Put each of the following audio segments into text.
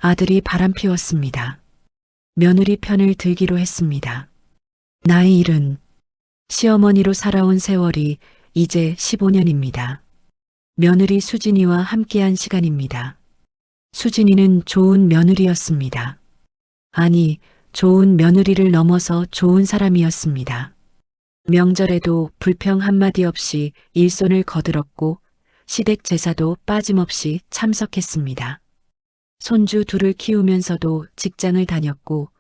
아들이 바람피웠습니다. 며느리 편을 들기로 했습니다. 나이 70, 시어머니로 살아온 세월이 이제 15년입니다. 며느리 수진이와 함께한 시간입니다. 수진이는 좋은 며느리였습니다. 아니, 좋은 며느리를 넘어서 좋은 사람이었습니다. 명절에도 불평 한마디 없이 일손을 거들었고 시댁 제사도 빠짐없이 참석했습니다. 손주 둘을 키우면서도 직장을 다녔고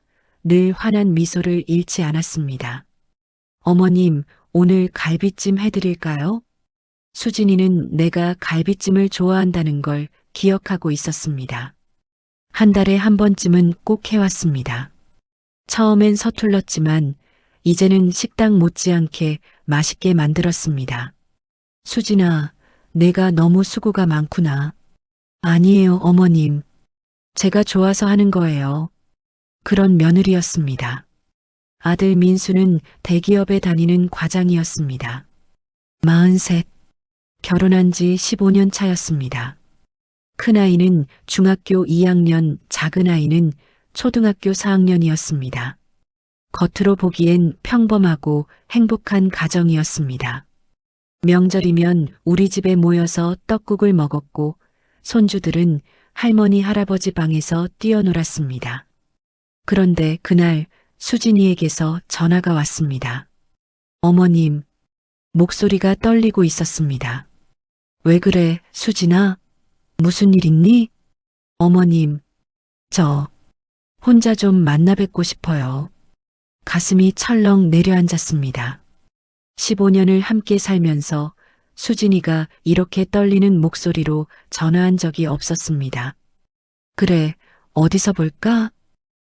늘 환한 미소를 잃지 않았습니다. 어머님, 오늘 갈비찜 해드릴까요? 수진이는 내가 갈비찜을 좋아한다는 걸 기억하고 있었습니다. 한 달에 한 번쯤은 꼭 해왔습니다. 처음엔 서툴렀지만 이제는 식당 못지않게 맛있게 만들었습니다. 수진아, 내가 너무 수고가 많구나. 아니에요, 어머님. 제가 좋아서 하는 거예요. 그런 며느리였습니다. 아들 민수는 대기업에 다니는 과장이었습니다. 43, 결혼한 지 15년 차였습니다. 큰아이는 중학교 2학년, 작은아이는 초등학교 4학년이었습니다. 겉으로 보기엔 평범하고 행복한 가정이었습니다. 명절이면 우리 집에 모여서 떡국을 먹었고 손주들은 할머니 할아버지 방에서 뛰어놀았습니다. 그런데 그날 수진이에게서 전화가 왔습니다. 어머님, 목소리가 떨리고 있었습니다. 왜 그래, 수진아? 무슨 일 있니? 어머님, 저 혼자 좀 만나 뵙고 싶어요. 가슴이 철렁 내려앉았습니다. 15년을 함께 살면서 수진이가 이렇게 떨리는 목소리로 전화한 적이 없었습니다. 그래, 어디서 볼까?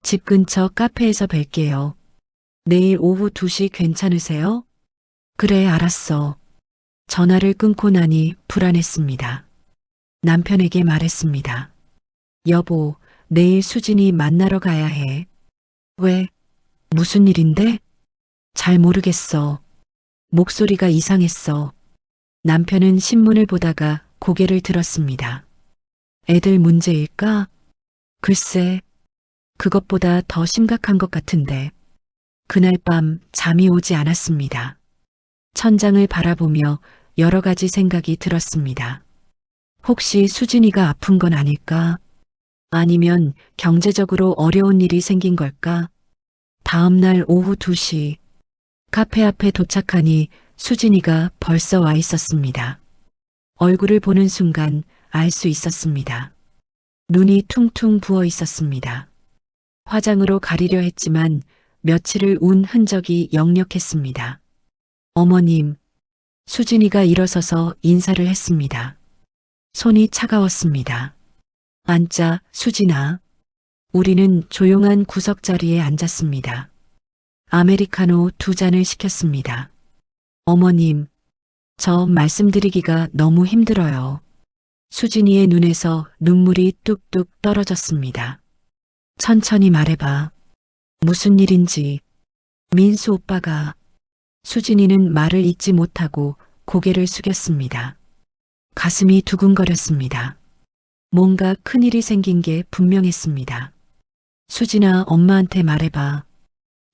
집 근처 카페에서 뵐게요. 내일 오후 2시 괜찮으세요? 그래, 알았어. 전화를 끊고 나니 불안했습니다. 남편에게 말했습니다. 여보, 내일 수진이 만나러 가야 해. 왜? 무슨 일인데? 잘 모르겠어. 목소리가 이상했어. 남편은 신문을 보다가 고개를 들었습니다. 애들 문제일까? 글쎄, 그것보다 더 심각한 것 같은데. 그날 밤 잠이 오지 않았습니다. 천장을 바라보며 여러 가지 생각이 들었습니다. 혹시 수진이가 아픈 건 아닐까? 아니면 경제적으로 어려운 일이 생긴 걸까? 다음 날 오후 2시 카페 앞에 도착하니 수진이가 벌써 와 있었습니다. 얼굴을 보는 순간 알 수 있었습니다. 눈이 퉁퉁 부어 있었습니다. 화장으로 가리려 했지만 며칠을 운 흔적이 역력했습니다. 어머님, 수진이가 일어서서 인사를 했습니다. 손이 차가웠습니다. 앉자, 수진아. 우리는 조용한 구석자리에 앉았습니다. 아메리카노 2잔을 시켰습니다. 어머님, 저 말씀드리기가 너무 힘들어요. 수진이의 눈에서 눈물이 뚝뚝 떨어졌습니다. 천천히 말해봐. 무슨 일인지. 민수 오빠가. 수진이는 말을 잇지 못하고 고개를 숙였습니다. 가슴이 두근거렸습니다. 뭔가 큰일이 생긴 게 분명했습니다. 수진아, 엄마한테 말해봐.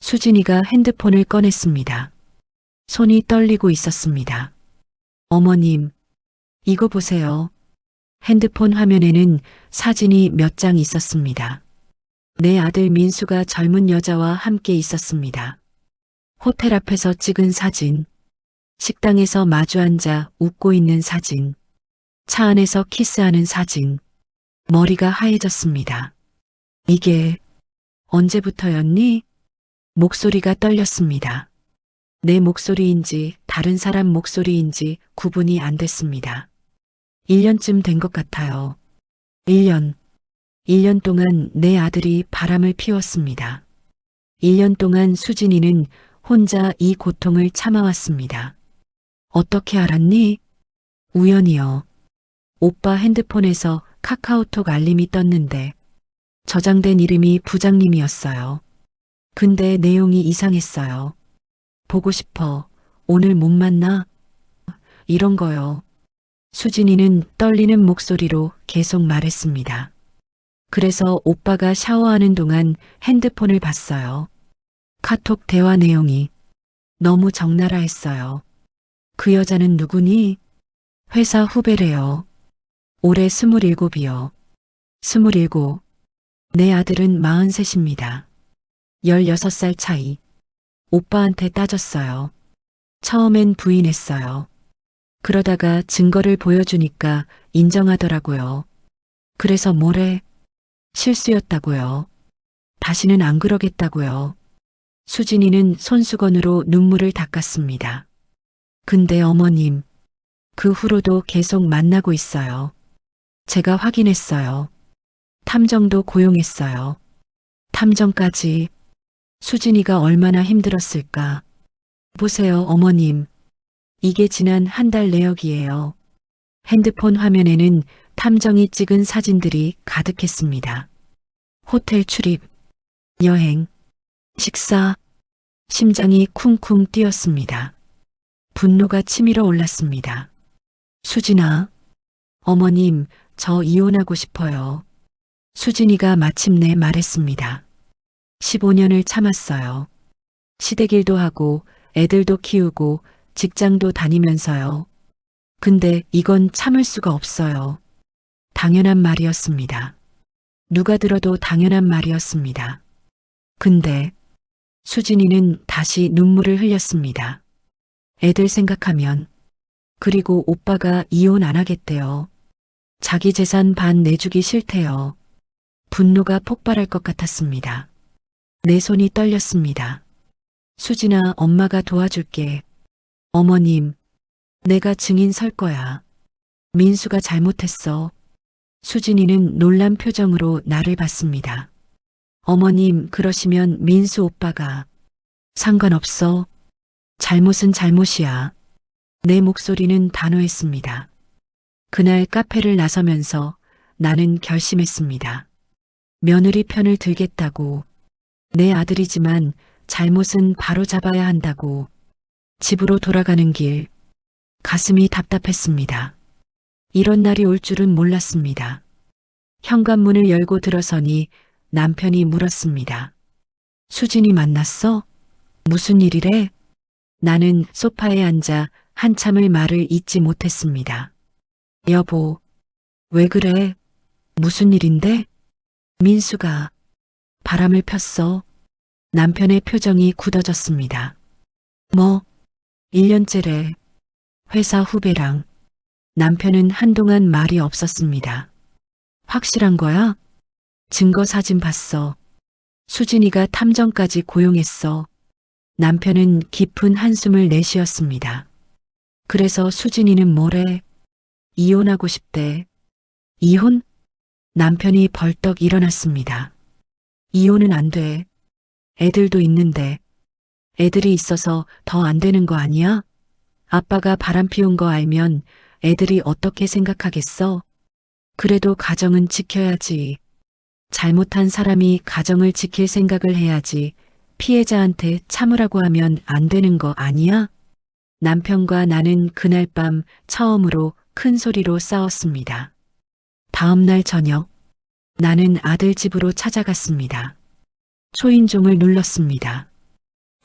수진이가 핸드폰을 꺼냈습니다. 손이 떨리고 있었습니다. 어머님, 이거 보세요. 핸드폰 화면에는 사진이 몇 장 있었습니다. 내 아들 민수가 젊은 여자와 함께 있었습니다. 호텔 앞에서 찍은 사진, 식당에서 마주 앉아 웃고 있는 사진, 차 안에서 키스하는 사진, 머리가 하얘졌습니다. 이게 언제부터였니? 목소리가 떨렸습니다. 내 목소리인지 다른 사람 목소리인지 구분이 안 됐습니다. 1년쯤 된 것 같아요. 1년. 1년 동안 내 아들이 바람을 피웠습니다. 1년 동안 수진이는 혼자 이 고통을 참아왔습니다. 어떻게 알았니? 우연이요. 오빠 핸드폰에서 카카오톡 알림이 떴는데 저장된 이름이 부장님이었어요. 근데 내용이 이상했어요. 보고 싶어. 오늘 못 만나? 이런 거요. 수진이는 떨리는 목소리로 계속 말했습니다. 그래서 오빠가 샤워하는 동안 핸드폰을 봤어요. 카톡 대화 내용이 너무 적나라했어요. 그 여자는 누구니? 회사 후배래요. 올해 27이요. 27. 내 아들은 43입니다. 16살 차이. 오빠한테 따졌어요. 처음엔 부인했어요. 그러다가 증거를 보여주니까 인정하더라고요. 그래서 뭐래? 실수였다고요. 다시는 안 그러겠다고요. 수진이는 손수건으로 눈물을 닦았습니다. 근데 어머님, 그 후로도 계속 만나고 있어요. 제가 확인했어요. 탐정도 고용했어요. 탐정까지. 수진이가 얼마나 힘들었을까. 보세요, 어머님. 이게 지난 한 달 내역이에요. 핸드폰 화면에는 탐정이 찍은 사진들이 가득했습니다. 호텔 출입, 여행, 식사, 심장이 쿵쿵 뛰었습니다. 분노가 치밀어 올랐습니다. 수진아, 어머님, 저 이혼하고 싶어요. 수진이가 마침내 말했습니다. 15년을 참았어요. 시댁일도 하고 애들도 키우고 직장도 다니면서요. 근데 이건 참을 수가 없어요. 당연한 말이었습니다. 누가 들어도 당연한 말이었습니다. 근데 수진이는 다시 눈물을 흘렸습니다. 애들 생각하면, 그리고 오빠가 이혼 안 하겠대요. 자기 재산 반 내주기 싫대요. 분노가 폭발할 것 같았습니다. 내 손이 떨렸습니다. 수진아, 엄마가 도와줄게. 어머님, 내가 증인 설 거야. 민수가 잘못했어. 수진이는 놀란 표정으로 나를 봤습니다. 어머님, 그러시면 민수 오빠가. 상관없어. 잘못은 잘못이야. 내 목소리는 단호했습니다. 그날 카페를 나서면서 나는 결심했습니다. 며느리 편을 들겠다고. 내 아들이지만 잘못은 바로 잡아야 한다고. 집으로 돌아가는 길, 가슴이 답답했습니다. 이런 날이 올 줄은 몰랐습니다. 현관문을 열고 들어서니 남편이 물었습니다. 수진이 만났어? 무슨 일이래? 나는 소파에 앉아 한참을 말을 잇지 못했습니다. 여보, 왜 그래? 무슨 일인데? 민수가 바람을 폈어. 남편의 표정이 굳어졌습니다. 뭐, 1년째래. 회사 후배랑. 남편은 한동안 말이 없었습니다. 확실한 거야? 증거 사진 봤어. 수진이가 탐정까지 고용했어. 남편은 깊은 한숨을 내쉬었습니다. 그래서 수진이는 뭐래? 이혼하고 싶대. 이혼? 남편이 벌떡 일어났습니다. 이혼은 안 돼. 애들도 있는데. 애들이 있어서 더 안 되는 거 아니야? 아빠가 바람 피운 거 알면 애들이 어떻게 생각하겠어? 그래도 가정은 지켜야지. 잘못한 사람이 가정을 지킬 생각을 해야지. 피해자한테 참으라고 하면 안 되는 거 아니야? 남편과 나는 그날 밤 처음으로 큰 소리로 싸웠습니다. 다음 날 저녁, 나는 아들 집으로 찾아갔습니다. 초인종을 눌렀습니다.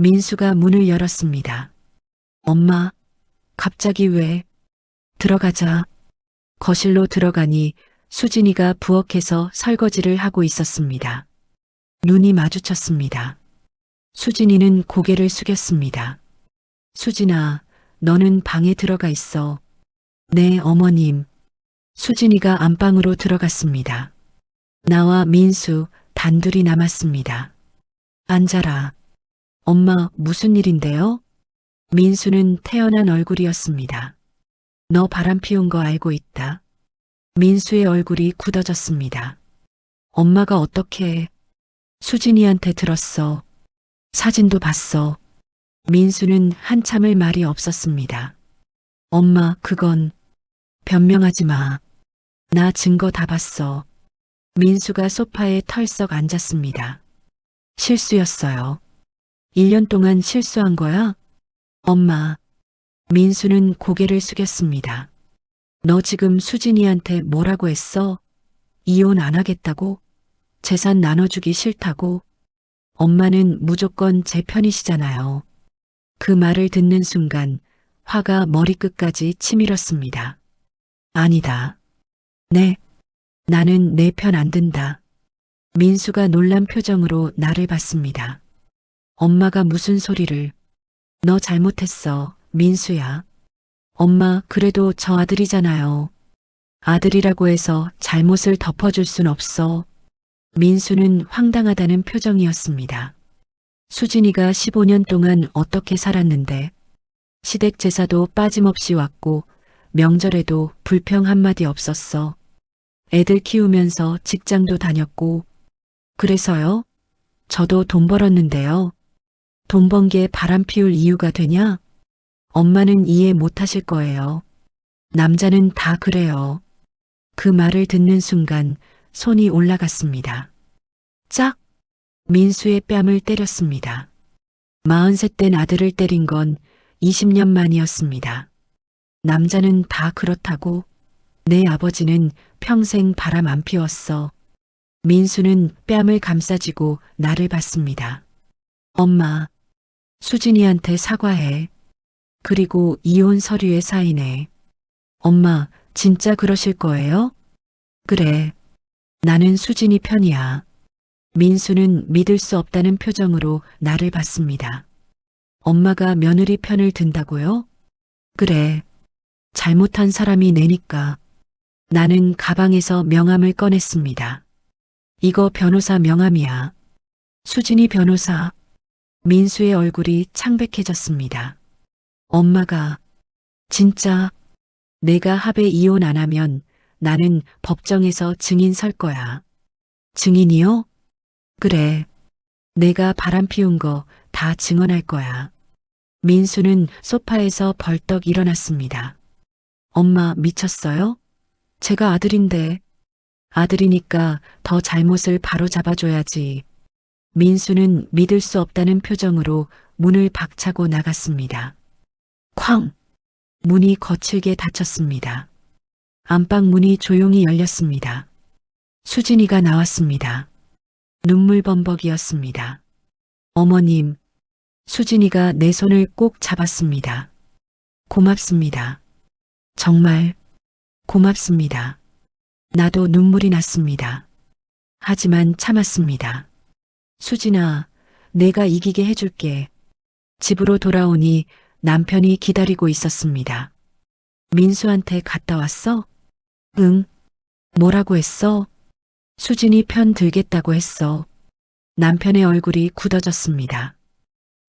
민수가 문을 열었습니다. 엄마, 갑자기 왜? 들어가자. 거실로 들어가니 수진이가 부엌에서 설거지를 하고 있었습니다. 눈이 마주쳤습니다. 수진이는 고개를 숙였습니다. 수진아, 너는 방에 들어가 있어. 네, 어머님. 수진이가 안방으로 들어갔습니다. 나와 민수 단둘이 남았습니다. 앉아라. 엄마, 무슨 일인데요? 민수는 태어난 얼굴이었습니다. 너 바람 피운 거 알고 있다. 민수의 얼굴이 굳어졌습니다. 엄마가 어떻게 수진이한테 들었어. 사진도 봤어. 민수는 한참을 말이 없었습니다. 엄마, 그건 변명하지 마. 나 증거 다 봤어. 민수가 소파에 털썩 앉았습니다. 실수였어요. 1년 동안 실수한 거야? 엄마. 민수는 고개를 숙였습니다. 너 지금 수진이한테 뭐라고 했어? 이혼 안 하겠다고? 재산 나눠주기 싫다고. 엄마는 무조건 제 편이시잖아요. 그 말을 듣는 순간 화가 머리끝까지 치밀었습니다. 아니다. 네. 나는 내 편 안 든다. 민수가 놀란 표정으로 나를 봤습니다. 엄마가 무슨 소리를. 너 잘못했어, 민수야. 엄마, 그래도 저 아들이잖아요. 아들이라고 해서 잘못을 덮어줄 순 없어. 민수는 황당하다는 표정이었습니다. 수진이가 15년 동안 어떻게 살았는데 시댁 제사도 빠짐없이 왔고 명절에도 불평 한마디 없었어. 애들 키우면서 직장도 다녔고. 그래서요? 저도 돈 벌었는데요. 돈 번 게 바람 피울 이유가 되냐? 엄마는 이해 못 하실 거예요. 남자는 다 그래요. 그 말을 듣는 순간 손이 올라갔습니다. 짝! 민수의 뺨을 때렸습니다. 43 된 아들을 때린 건 20년 만이었습니다. 남자는 다 그렇다고. 내 아버지는 평생 바람 안 피웠어. 민수는 뺨을 감싸쥐고 나를 봤습니다. 엄마, 수진이한테 사과해. 그리고 이혼 서류에 사인해. 엄마, 진짜 그러실 거예요? 그래. 나는 수진이 편이야. 민수는 믿을 수 없다는 표정으로 나를 봤습니다. 엄마가 며느리 편을 든다고요? 그래. 잘못한 사람이 내니까. 나는 가방에서 명함을 꺼냈습니다. 이거 변호사 명함이야. 수진이 변호사. 민수의 얼굴이 창백해졌습니다. 엄마가. 진짜. 내가 합의 이혼 안 하면 나는 법정에서 증인 설 거야. 증인이요? 그래. 내가 바람 피운 거 다 증언할 거야. 민수는 소파에서 벌떡 일어났습니다. 엄마 미쳤어요? 제가 아들인데. 아들이니까 더 잘못을 바로 잡아줘야지. 민수는 믿을 수 없다는 표정으로 문을 박차고 나갔습니다. 쾅! 문이 거칠게 닫혔습니다. 안방 문이 조용히 열렸습니다. 수진이가 나왔습니다. 눈물범벅이었습니다. 어머님, 수진이가 내 손을 꼭 잡았습니다. 고맙습니다. 정말 고맙습니다. 나도 눈물이 났습니다. 하지만 참았습니다. 수진아, 내가 이기게 해줄게. 집으로 돌아오니 남편이 기다리고 있었습니다. 민수한테 갔다 왔어? 응. 뭐라고 했어? 수진이 편 들겠다고 했어. 남편의 얼굴이 굳어졌습니다.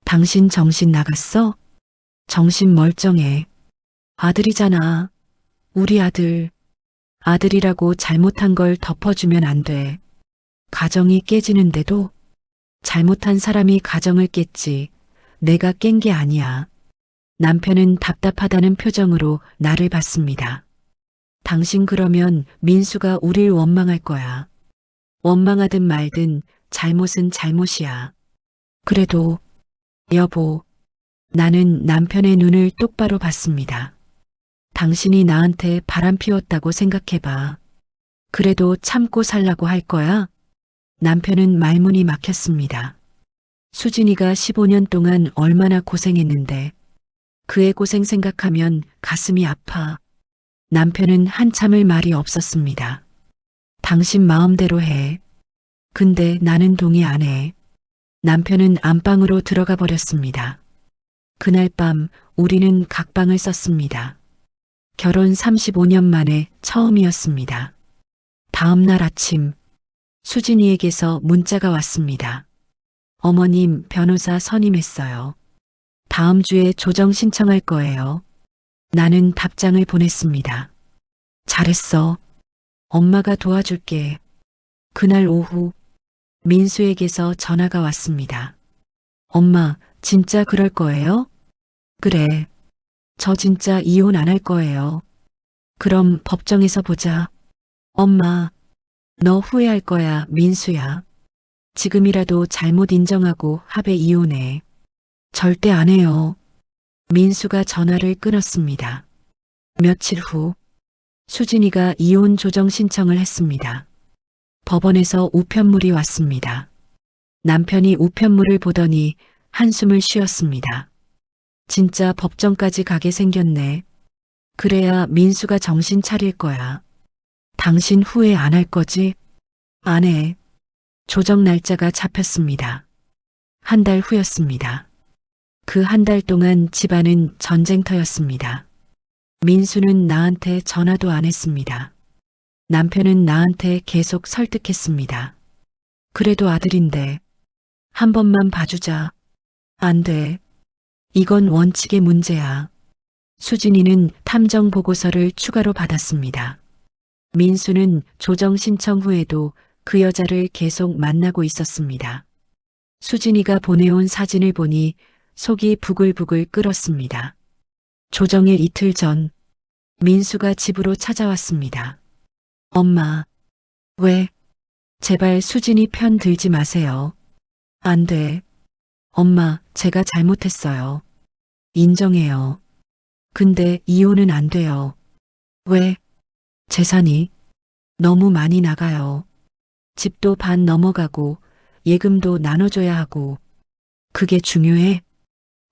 당신 정신 나갔어? 정신 멀쩡해. 아들이잖아. 우리 아들. 아들이라고 잘못한 걸 덮어주면 안 돼. 가정이 깨지는데도 잘못한 사람이 가정을 깼지. 내가 깬 게 아니야. 남편은 답답하다는 표정으로 나를 봤습니다. 당신 그러면 민수가 우릴 원망할 거야. 원망하든 말든 잘못은 잘못이야. 그래도 여보, 나는 남편의 눈을 똑바로 봤습니다. 당신이 나한테 바람 피웠다고 생각해봐. 그래도 참고 살라고 할 거야? 남편은 말문이 막혔습니다. 수진이가 15년 동안 얼마나 고생했는데 그의 고생 생각하면 가슴이 아파. 남편은 한참을 말이 없었습니다. 당신 마음대로 해. 근데 나는 동의 안 해. 남편은 안방으로 들어가 버렸습니다. 그날 밤 우리는 각방을 썼습니다. 결혼 35년 만에 처음이었습니다. 다음 날 아침 수진이에게서 문자가 왔습니다. 어머님, 변호사 선임했어요. 다음 주에 조정 신청할 거예요. 나는 답장을 보냈습니다. 잘했어. 엄마가 도와줄게. 그날 오후 민수에게서 전화가 왔습니다. 엄마, 진짜 그럴 거예요? 그래. 저 진짜 이혼 안 할 거예요. 그럼 법정에서 보자. 엄마, 너 후회할 거야, 민수야. 지금이라도 잘못 인정하고 합의 이혼해. 절대 안 해요. 민수가 전화를 끊었습니다. 며칠 후 수진이가 이혼 조정 신청을 했습니다. 법원에서 우편물이 왔습니다. 남편이 우편물을 보더니 한숨을 쉬었습니다. 진짜 법정까지 가게 생겼네. 그래야 민수가 정신 차릴 거야. 당신 후회 안 할 거지? 안 해. 조정 날짜가 잡혔습니다. 한 달 후였습니다. 그 한 달 동안 집안은 전쟁터였습니다. 민수는 나한테 전화도 안 했습니다. 남편은 나한테 계속 설득했습니다. 그래도 아들인데 한 번만 봐주자. 안 돼. 이건 원칙의 문제야. 수진이는 탐정 보고서를 추가로 받았습니다. 민수는 조정 신청 후에도 그 여자를 계속 만나고 있었습니다. 수진이가 보내온 사진을 보니 속이 부글부글 끓었습니다. 조정일 이틀 전 민수가 집으로 찾아왔습니다. 엄마, 왜? 제발 수진이 편 들지 마세요. 안 돼. 엄마, 제가 잘못했어요. 인정해요. 근데 이혼은 안 돼요. 왜? 재산이 너무 많이 나가요. 집도 반 넘어가고 예금도 나눠줘야 하고. 그게 중요해?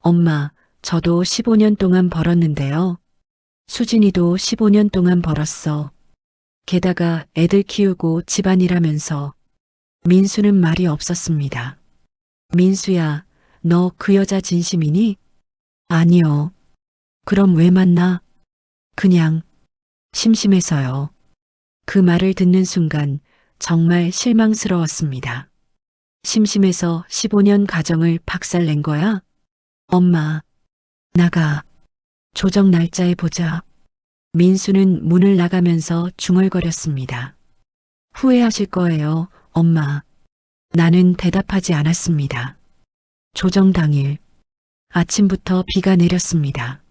엄마, 저도 15년 동안 벌었는데요. 수진이도 15년 동안 벌었어. 게다가 애들 키우고 집안일 하면서. 민수는 말이 없었습니다. 민수야, 너 그 여자 진심이니? 아니요. 그럼 왜 만나? 그냥 심심해서요. 그 말을 듣는 순간 정말 실망스러웠습니다. 심심해서 15년 가정을 박살낸 거야? 엄마, 나가. 조정 날짜에 보자. 민수는 문을 나가면서 중얼거렸습니다. 후회하실 거예요, 엄마. 나는 대답하지 않았습니다. 조정 당일 아침부터 비가 내렸습니다.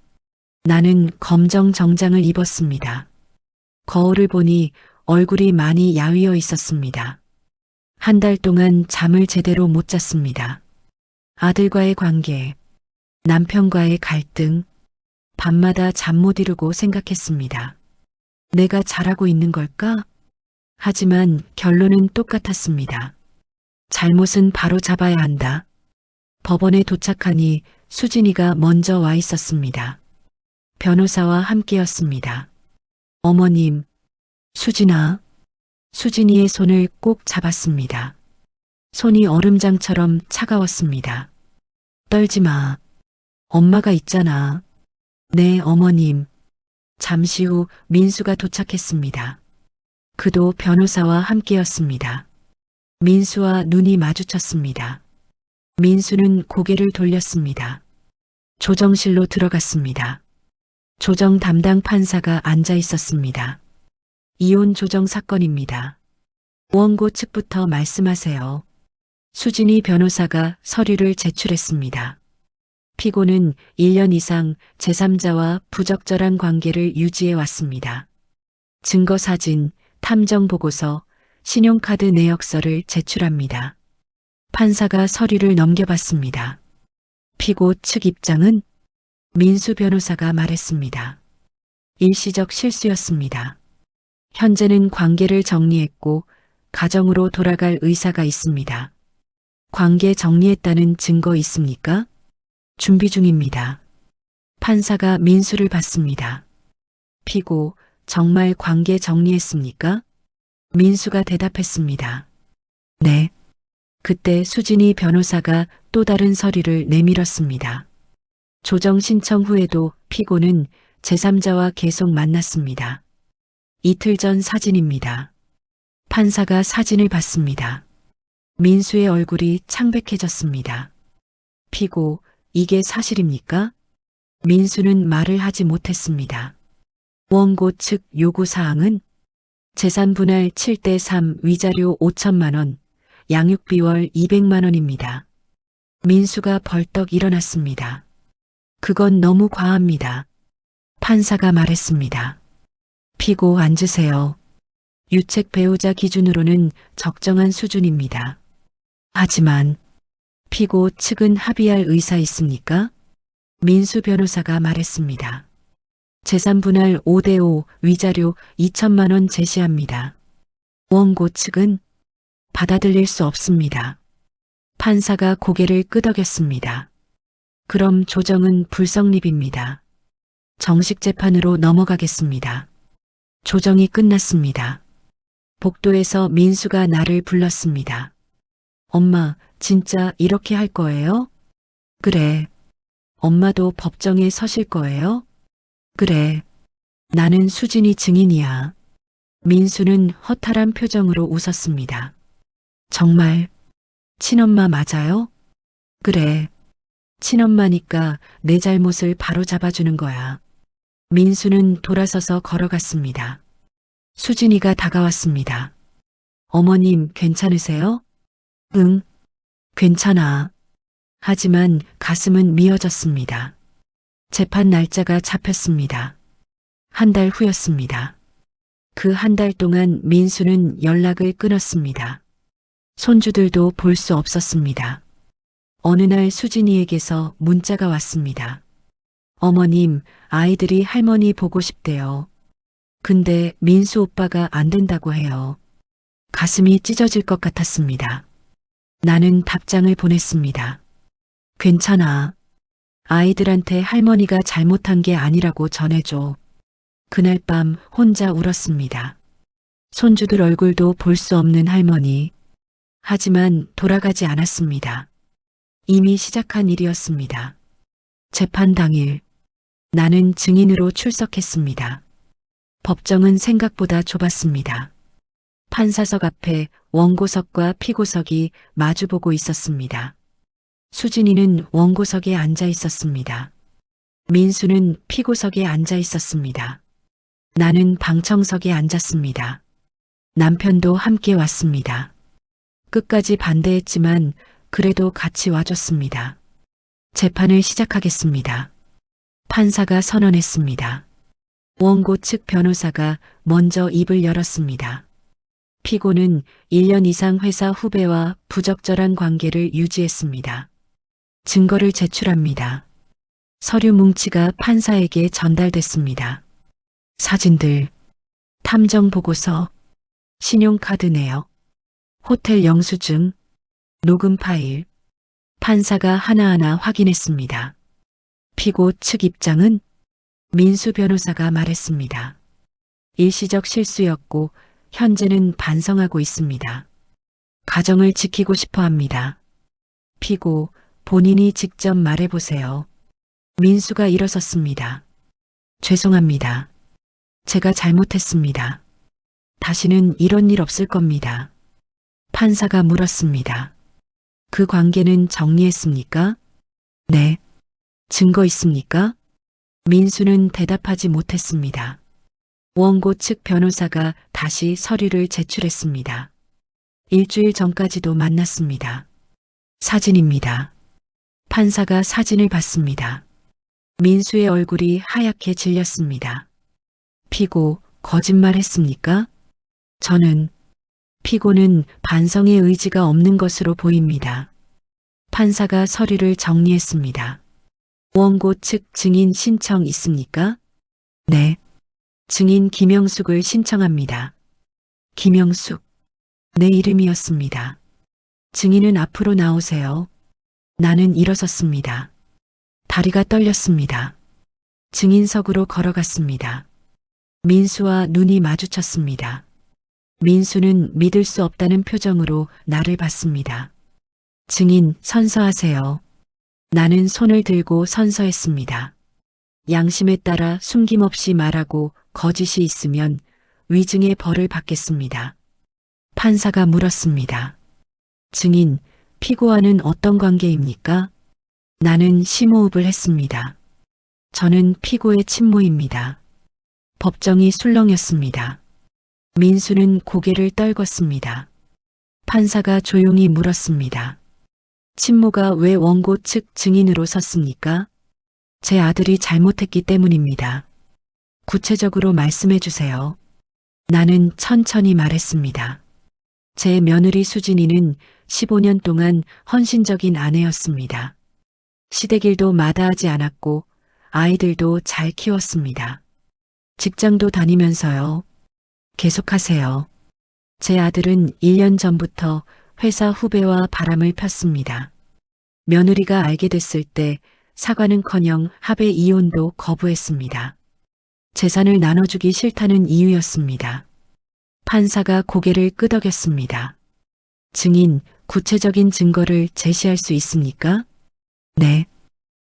나는 검정 정장을 입었습니다. 거울을 보니 얼굴이 많이 야위어 있었습니다. 한 달 동안 잠을 제대로 못 잤습니다. 아들과의 관계, 남편과의 갈등, 밤마다 잠 못 이루고 생각했습니다. 내가 잘하고 있는 걸까? 하지만 결론은 똑같았습니다. 잘못은 바로 잡아야 한다. 법원에 도착하니 수진이가 먼저 와 있었습니다. 변호사와 함께였습니다. 어머님, 수진아. 수진이의 손을 꼭 잡았습니다. 손이 얼음장처럼 차가웠습니다. 떨지 마. 엄마가 있잖아. 네, 어머님. 잠시 후 민수가 도착했습니다. 그도 변호사와 함께였습니다. 민수와 눈이 마주쳤습니다. 민수는 고개를 돌렸습니다. 조정실로 들어갔습니다. 조정 담당 판사가 앉아 있었습니다. 이혼 조정 사건입니다. 원고 측부터 말씀하세요. 수진이 변호사가 서류를 제출했습니다. 피고는 1년 이상 제3자와 부적절한 관계를 유지해 왔습니다. 증거사진, 탐정보고서, 신용카드 내역서를 제출합니다. 판사가 서류를 넘겨봤습니다. 피고 측 입장은 민수 변호사가 말했습니다. 일시적 실수였습니다. 현재는 관계를 정리했고 가정으로 돌아갈 의사가 있습니다. 관계 정리했다는 증거 있습니까? 준비 중입니다. 판사가 민수를 받습니다. 피고, 정말 관계 정리했습니까? 민수가 대답했습니다. 네. 그때 수진이 변호사가 또 다른 서류를 내밀었습니다. 조정 신청 후에도 피고는 제3자와 계속 만났습니다. 이틀 전 사진입니다. 판사가 사진을 봤습니다. 민수의 얼굴이 창백해졌습니다. 피고, 이게 사실입니까? 민수는 말을 하지 못했습니다. 원고 측 요구사항은 재산 분할 7대3 위자료 5천만 원, 양육비월 200만 원입니다. 민수가 벌떡 일어났습니다. 그건 너무 과합니다. 판사가 말했습니다. 피고 앉으세요. 유책 배우자 기준으로는 적정한 수준입니다. 하지만 피고 측은 합의할 의사 있습니까? 민수 변호사가 말했습니다. 재산 분할 5대5 위자료 2천만 원 제시합니다. 원고 측은 받아들일 수 없습니다. 판사가 고개를 끄덕였습니다. 그럼 조정은 불성립입니다. 정식 재판으로 넘어가겠습니다. 조정이 끝났습니다. 복도에서 민수가 나를 불렀습니다. 엄마, 진짜 이렇게 할 거예요? 그래. 엄마도 법정에 서실 거예요? 그래. 나는 수진이 증인이야. 민수는 허탈한 표정으로 웃었습니다. 정말 친엄마 맞아요? 그래. 친엄마니까 내 잘못을 바로 잡아주는 거야. 민수는 돌아서서 걸어갔습니다. 수진이가 다가왔습니다. 어머님 괜찮으세요? 응, 괜찮아. 하지만 가슴은 미어졌습니다. 재판 날짜가 잡혔습니다. 한 달 후였습니다. 그 한 달 동안 민수는 연락을 끊었습니다. 손주들도 볼 수 없었습니다. 어느 날 수진이에게서 문자가 왔습니다. 어머님, 아이들이 할머니 보고 싶대요. 근데 민수 오빠가 안 된다고 해요. 가슴이 찢어질 것 같았습니다. 나는 답장을 보냈습니다. 괜찮아. 아이들한테 할머니가 잘못한 게 아니라고 전해줘. 그날 밤 혼자 울었습니다. 손주들 얼굴도 볼 수 없는 할머니. 하지만 돌아가지 않았습니다. 이미 시작한 일이었습니다. 재판 당일 나는 증인으로 출석했습니다. 법정은 생각보다 좁았습니다. 판사석 앞에 원고석과 피고석이 마주보고 있었습니다. 수진이는 원고석에 앉아 있었습니다. 민수는 피고석에 앉아 있었습니다. 나는 방청석에 앉았습니다. 남편도 함께 왔습니다. 끝까지 반대했지만 그래도 같이 와줬습니다. 재판을 시작하겠습니다. 판사가 선언했습니다. 원고 측 변호사가 먼저 입을 열었습니다. 피고는 1년 이상 회사 후배와 부적절한 관계를 유지했습니다. 증거를 제출합니다. 서류 뭉치가 판사에게 전달됐습니다. 사진들, 탐정 보고서, 신용카드 내역, 호텔 영수증, 녹음 파일, 판사가 하나하나 확인했습니다. 피고 측 입장은 민수 변호사가 말했습니다. 일시적 실수였고 현재는 반성하고 있습니다. 가정을 지키고 싶어 합니다. 피고 본인이 직접 말해보세요. 민수가 일어섰습니다. 죄송합니다. 제가 잘못했습니다. 다시는 이런 일 없을 겁니다. 판사가 물었습니다. 그 관계는 정리했습니까? 네. 증거 있습니까? 민수는 대답하지 못했습니다. 원고 측 변호사가 다시 서류를 제출했습니다. 일주일 전까지도 만났습니다. 사진입니다. 판사가 사진을 봤습니다. 민수의 얼굴이 하얗게 질렸습니다. 피고, 거짓말했습니까? 저는 피고는 반성의 의지가 없는 것으로 보입니다. 판사가 서류를 정리했습니다. 원고 측 증인 신청 있습니까? 네. 증인 김영숙을 신청합니다. 김영숙. 내 이름이었습니다. 증인은 앞으로 나오세요. 나는 일어섰습니다. 다리가 떨렸습니다. 증인석으로 걸어갔습니다. 민수와 눈이 마주쳤습니다. 민수는 믿을 수 없다는 표정으로 나를 봤습니다. 증인, 선서하세요. 나는 손을 들고 선서했습니다. 양심에 따라 숨김없이 말하고 거짓이 있으면 위증의 벌을 받겠습니다. 판사가 물었습니다. 증인, 피고와는 어떤 관계입니까? 나는 심호흡을 했습니다. 저는 피고의 친모입니다. 법정이 술렁였습니다. 민수는 고개를 떨궜습니다. 판사가 조용히 물었습니다. 친모가 왜 원고 측 증인으로 섰습니까? 제 아들이 잘못했기 때문입니다. 구체적으로 말씀해 주세요. 나는 천천히 말했습니다. 제 며느리 수진이는 15년 동안 헌신적인 아내였습니다. 시댁일도 마다하지 않았고 아이들도 잘 키웠습니다. 직장도 다니면서요. 계속하세요. 제 아들은 1년 전부터 회사 후배와 바람을 폈습니다. 며느리가 알게 됐을 때 사과는커녕 합의 이혼도 거부했습니다. 재산을 나눠주기 싫다는 이유였습니다. 판사가 고개를 끄덕였습니다. 증인, 구체적인 증거를 제시할 수 있습니까? 네.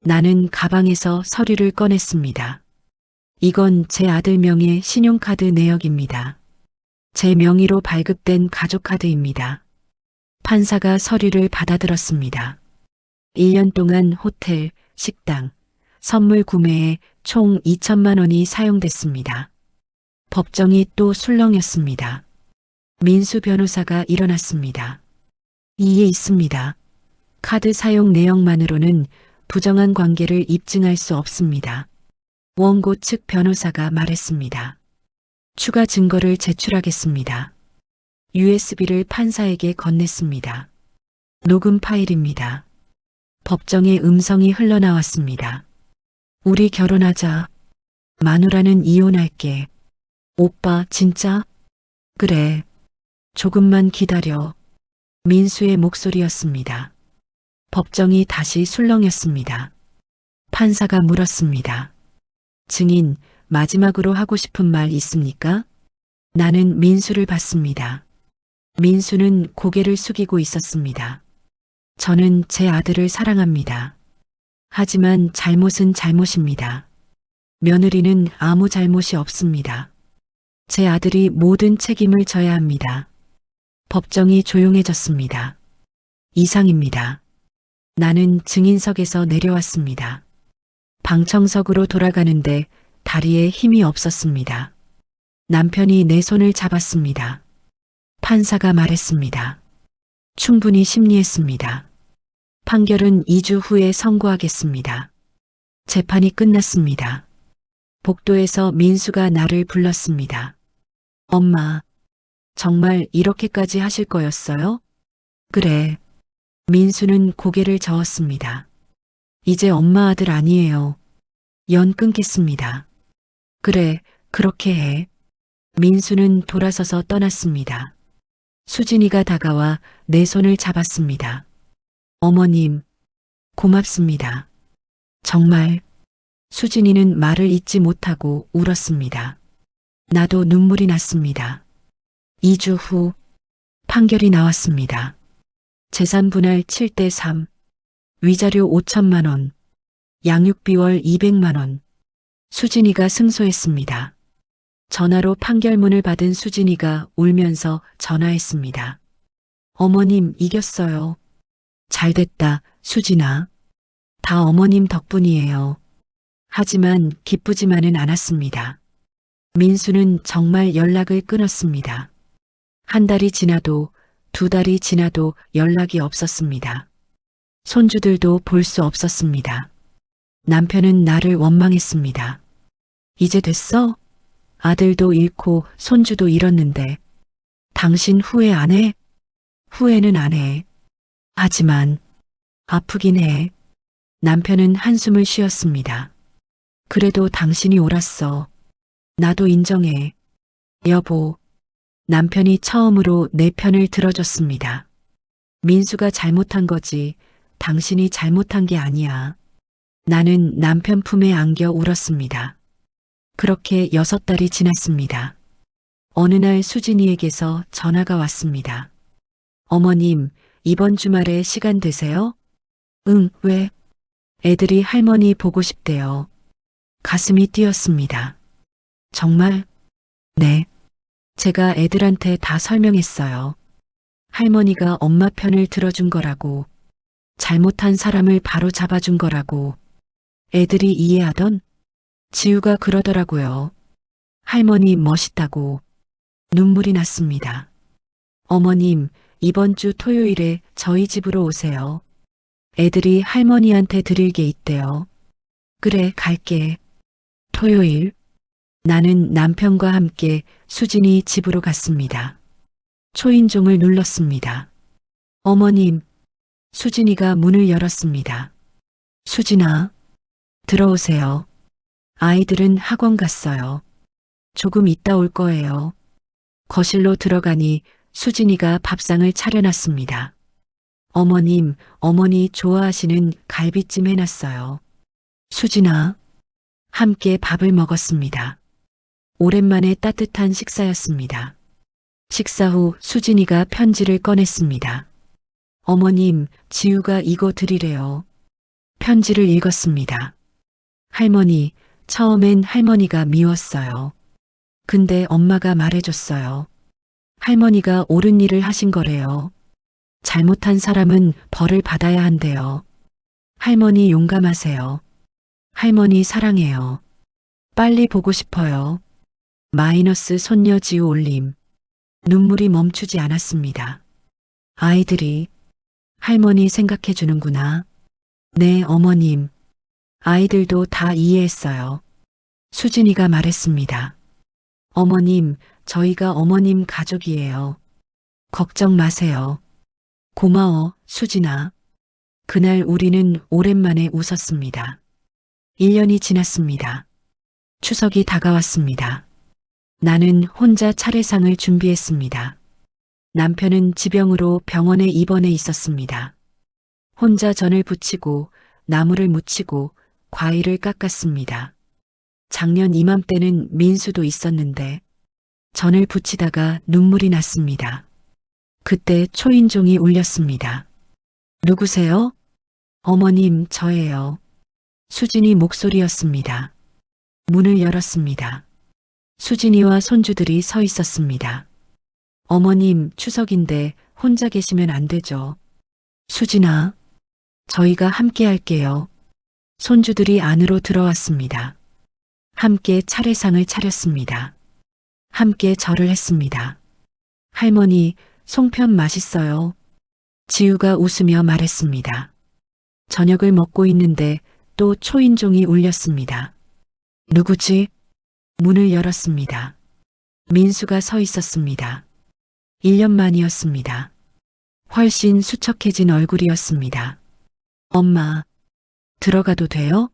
나는 가방에서 서류를 꺼냈습니다. 이건 제 아들 명의 신용카드 내역입니다. 제 명의로 발급된 가족카드입니다. 판사가 서류를 받아들었습니다. 1년 동안 호텔, 식당, 선물 구매에 총 2천만 원이 사용됐습니다. 법정이 또 술렁였습니다. 민수 변호사가 일어났습니다. 이에 있습니다. 카드 사용 내역만으로는 부정한 관계를 입증할 수 없습니다. 원고 측 변호사가 말했습니다. 추가 증거를 제출하겠습니다. USB를 판사에게 건넸습니다. 녹음 파일입니다. 법정에 음성이 흘러나왔습니다. 우리 결혼하자. 마누라는 이혼할게. 오빠 진짜? 그래. 조금만 기다려. 민수의 목소리였습니다. 법정이 다시 술렁였습니다. 판사가 물었습니다. 증인, 마지막으로 하고 싶은 말 있습니까? 나는 민수를 봤습니다. 민수는 고개를 숙이고 있었습니다. 저는 제 아들을 사랑합니다. 하지만 잘못은 잘못입니다. 며느리는 아무 잘못이 없습니다. 제 아들이 모든 책임을 져야 합니다. 법정이 조용해졌습니다. 이상입니다. 나는 증인석에서 내려왔습니다. 방청석으로 돌아가는데 다리에 힘이 없었습니다. 남편이 내 손을 잡았습니다. 판사가 말했습니다. 충분히 심리했습니다. 판결은 2주 후에 선고하겠습니다. 재판이 끝났습니다. 복도에서 민수가 나를 불렀습니다. 엄마, 정말 이렇게까지 하실 거였어요? 그래. 민수는 고개를 저었습니다. 이제 엄마 아들 아니에요. 연 끊겠습니다. 그래, 그렇게 해. 민수는 돌아서서 떠났습니다. 수진이가 다가와 내 손을 잡았습니다. 어머님, 고맙습니다. 정말. 수진이는 말을 잇지 못하고 울었습니다. 나도 눈물이 났습니다. 2주 후 판결이 나왔습니다. 재산 분할 7대 3, 위자료 5천만 원, 양육비월 200만 원. 수진이가 승소했습니다. 전화로 판결문을 받은 수진이가 울면서 전화했습니다. 어머님 이겼어요. 잘됐다, 수진아. 다 어머님 덕분이에요. 하지만 기쁘지만은 않았습니다. 민수는 정말 연락을 끊었습니다. 한 달이 지나도 2달이 지나도 연락이 없었습니다. 손주들도 볼 수 없었습니다. 남편은 나를 원망했습니다. 이제 됐어? 아들도 잃고 손주도 잃었는데 당신 후회 안 해? 후회는 안 해. 하지만 아프긴 해. 남편은 한숨을 쉬었습니다. 그래도 당신이 옳았어. 나도 인정해. 여보. 남편이 처음으로 내 편을 들어줬습니다. 민수가 잘못한 거지 당신이 잘못한 게 아니야. 나는 남편 품에 안겨 울었습니다. 그렇게 6달이 지났습니다. 어느 날 수진이에게서 전화가 왔습니다. 어머님, 이번 주말에 시간 되세요? 응, 왜? 애들이 할머니 보고 싶대요. 가슴이 뛰었습니다. 정말? 네. 제가 애들한테 다 설명했어요. 할머니가 엄마 편을 들어준 거라고, 잘못한 사람을 바로 잡아준 거라고. 애들이 이해하던? 지우가 그러더라고요. 할머니 멋있다고. 눈물이 났습니다. 어머님, 이번 주 토요일에 저희 집으로 오세요. 애들이 할머니한테 드릴 게 있대요. 그래, 갈게. 토요일. 나는 남편과 함께 수진이 집으로 갔습니다. 초인종을 눌렀습니다. 어머님, 수진이가 문을 열었습니다. 수진아, 들어오세요. 아이들은 학원 갔어요. 조금 있다 올 거예요. 거실로 들어가니 수진이가 밥상을 차려놨습니다. 어머님, 어머니 좋아하시는 갈비찜 해놨어요. 수진아, 함께 밥을 먹었습니다. 오랜만에 따뜻한 식사였습니다. 식사 후 수진이가 편지를 꺼냈습니다. 어머님, 지우가 이거 드리래요. 편지를 읽었습니다. 할머니, 처음엔 할머니가 미웠어요. 근데 엄마가 말해줬어요. 할머니가 옳은 일을 하신 거래요. 잘못한 사람은 벌을 받아야 한대요. 할머니 용감하세요. 할머니 사랑해요. 빨리 보고 싶어요. 마이너스 손녀 지우 올림. 눈물이 멈추지 않았습니다. 아이들이 할머니 생각해 주는구나. 네, 어머님. 아이들도 다 이해했어요. 수진이가 말했습니다. 어머님, 저희가 어머님 가족이에요. 걱정 마세요. 고마워, 수진아. 그날 우리는 오랜만에 웃었습니다. 1년이 지났습니다. 추석이 다가왔습니다. 나는 혼자 차례상을 준비했습니다. 남편은 지병으로 병원에 입원해 있었습니다. 혼자 전을 부치고 나무를 묻히고 과일을 깎았습니다. 작년 이맘때는 민수도 있었는데 전을 부치다가 눈물이 났습니다. 그때 초인종이 울렸습니다. 누구세요? 어머님, 저예요. 수진이 목소리였습니다. 문을 열었습니다. 수진이와 손주들이 서 있었습니다. 어머님, 추석인데 혼자 계시면 안 되죠. 수진아, 저희가 함께 할게요. 손주들이 안으로 들어왔습니다. 함께 차례상을 차렸습니다. 함께 절을 했습니다. 할머니, 송편 맛있어요. 지우가 웃으며 말했습니다. 저녁을 먹고 있는데 또 초인종이 울렸습니다. 누구지? 문을 열었습니다. 민수가 서 있었습니다. 1년 만이었습니다. 훨씬 수척해진 얼굴이었습니다. 엄마, 들어가도 돼요?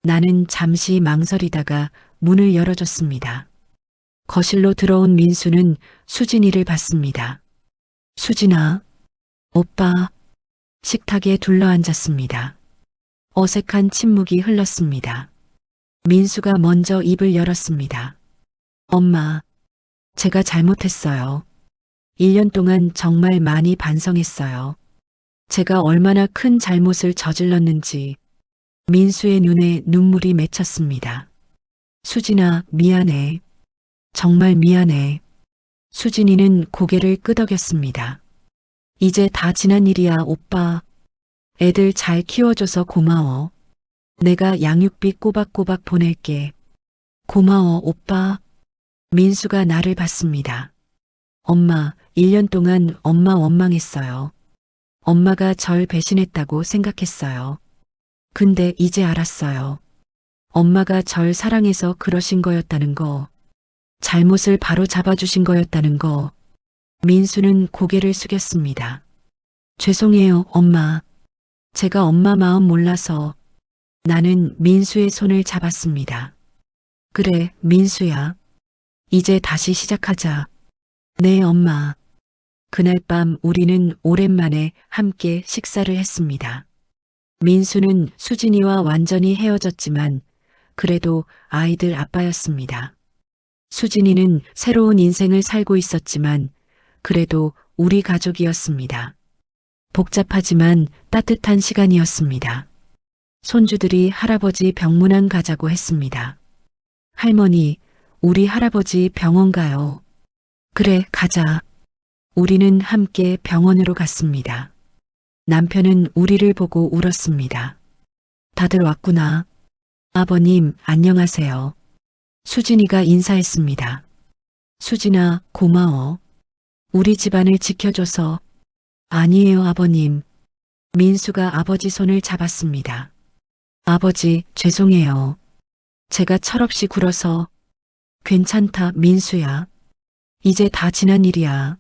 나는 잠시 망설이다가 문을 열어줬습니다. 거실로 들어온 민수는 수진이를 봤습니다. 수진아, 오빠, 식탁에 둘러앉았습니다. 어색한 침묵이 흘렀습니다. 민수가 먼저 입을 열었습니다. 엄마, 제가 잘못했어요. 1년 동안 정말 많이 반성했어요. 제가 얼마나 큰 잘못을 저질렀는지. 민수의 눈에 눈물이 맺혔습니다. 수진아, 미안해. 정말 미안해. 수진이는 고개를 끄덕였습니다. 이제 다 지난 일이야, 오빠. 애들 잘 키워줘서 고마워. 내가 양육비 꼬박꼬박 보낼게. 고마워, 오빠. 민수가 나를 봤습니다. 엄마, 1년 동안 엄마 원망했어요. 엄마가 절 배신했다고 생각했어요. 근데 이제 알았어요. 엄마가 절 사랑해서 그러신 거였다는 거. 잘못을 바로 잡아주신 거였다는 거. 민수는 고개를 숙였습니다. 죄송해요, 엄마. 제가 엄마 마음 몰라서. 나는 민수의 손을 잡았습니다. 그래, 민수야. 이제 다시 시작하자. 네, 엄마. 그날 밤 우리는 오랜만에 함께 식사를 했습니다. 민수는 수진이와 완전히 헤어졌지만 그래도 아이들 아빠였습니다. 수진이는 새로운 인생을 살고 있었지만 그래도 우리 가족이었습니다. 복잡하지만 따뜻한 시간이었습니다. 손주들이 할아버지 병문안 가자고 했습니다. 할머니, 우리 할아버지 병원 가요. 그래, 가자. 우리는 함께 병원으로 갔습니다. 남편은 우리를 보고 울었습니다. 다들 왔구나. 아버님, 안녕하세요. 수진이가 인사했습니다. 수진아, 고마워. 우리 집안을 지켜줘서. 아니에요, 아버님. 민수가 아버지 손을 잡았습니다. 아버지, 죄송해요. 제가 철없이 굴어서. 괜찮다, 민수야. 이제 다 지난 일이야.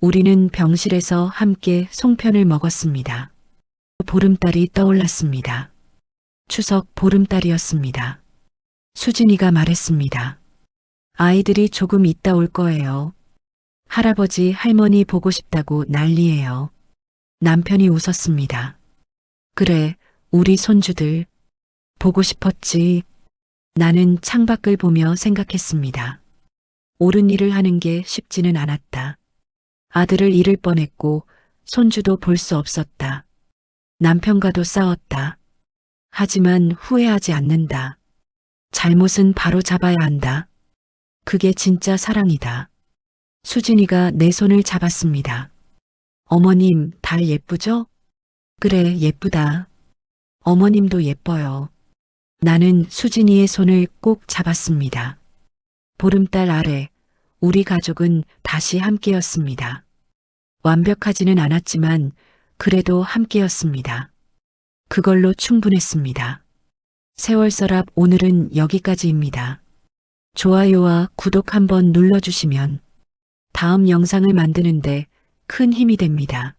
우리는 병실에서 함께 송편을 먹었습니다. 보름달이 떠올랐습니다. 추석 보름달이었습니다. 수진이가 말했습니다. 아이들이 조금 있다 올 거예요. 할아버지, 할머니 보고 싶다고 난리예요. 남편이 웃었습니다. 그래, 우리 손주들 보고 싶었지. 나는 창밖을 보며 생각했습니다. 옳은 일을 하는 게 쉽지는 않았다. 아들을 잃을 뻔했고 손주도 볼 수 없었다. 남편과도 싸웠다. 하지만 후회하지 않는다. 잘못은 바로 잡아야 한다. 그게 진짜 사랑이다. 수진이가 내 손을 잡았습니다. 어머님, 달 예쁘죠? 그래, 예쁘다. 어머님도 예뻐요. 나는 수진이의 손을 꼭 잡았습니다. 보름달 아래 우리 가족은 다시 함께였습니다. 완벽하지는 않았지만 그래도 함께였습니다. 그걸로 충분했습니다. 세월서랍 오늘은 여기까지입니다. 좋아요와 구독 한번 눌러주시면 다음 영상을 만드는데 큰 힘이 됩니다.